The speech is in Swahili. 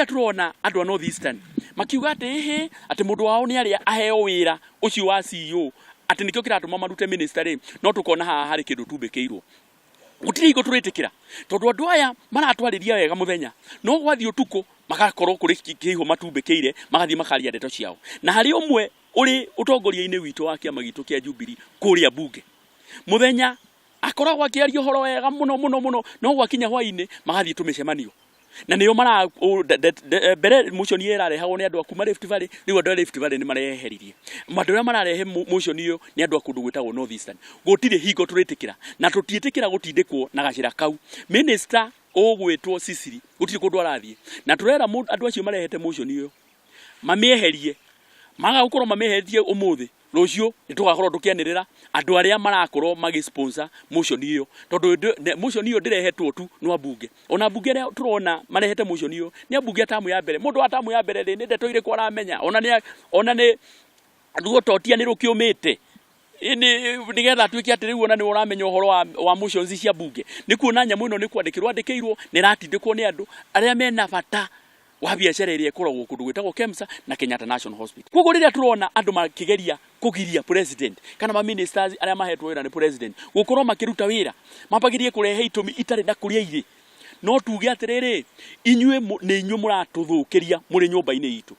turona andu a North Eastern makiuga ati mundu wao ni aria aheo wira ucio wa CEO ati nikio kiratuma marute minister ri no tukona haha hari kindu tumbekeirwo gutiri igo turitikira tondu andu aya maratwariria wega muthenya no gwathi utuko magakorwo kuri kiho matumbekeire magathi makaria ndeto ciao na hari umwe uri utongoria-ini witu wa kiama gitu kia Jubilee kuria mbunge muthenya akoragwo akiaria horo wega muno no gwakinya hwa-ini magathi tumicemanio na niyo mara bere motion ye rarehagwo ni andu akuma Rift Valley riu andu Rift Valley ni mareheririe mandu ria mararehe motion iyo ni andu akundu gwitagwo North Eastern gutire hingo turitikira na tutietikira gutindikwo na gacira kau minister ogwitwo Sicily gutire kundu arathie na turera andu acio marehete motion iyo mamieherie magagukorwo mamehetie umuthi rucio nitugakorwo tukianirira andu aria marakorwo magisponsor motion iyo tondu motion iyo ndirehetwo tu no ambunge ona ambunge aria turona marehete motion iyo ni ambunge atamu ya mbere mundu atamu ya mbere ni ndeto ire kwa aramenya ona ni andu totia ni rukiumite nigetha tuiki ati riu ona ni uramenya uhoro wa motions cia ambunge ni kuona nyamu ino ni kwandikirwo andikirwo ni ratindikwo ni andu aria mena bata wa biashara iria ikoragwo kundu gwitagwo Kemsa na Kenyatta National Hospital. Koguo riria turona andu makigeria kugiria president kana ma ministers aria mahetwo wira ni president gukorwo makiruta wira mampagirie kurehe itumi itari na kuria iri no tuge atiriri inyue ni inyue muratuthukiria muri nyumba-ini itu.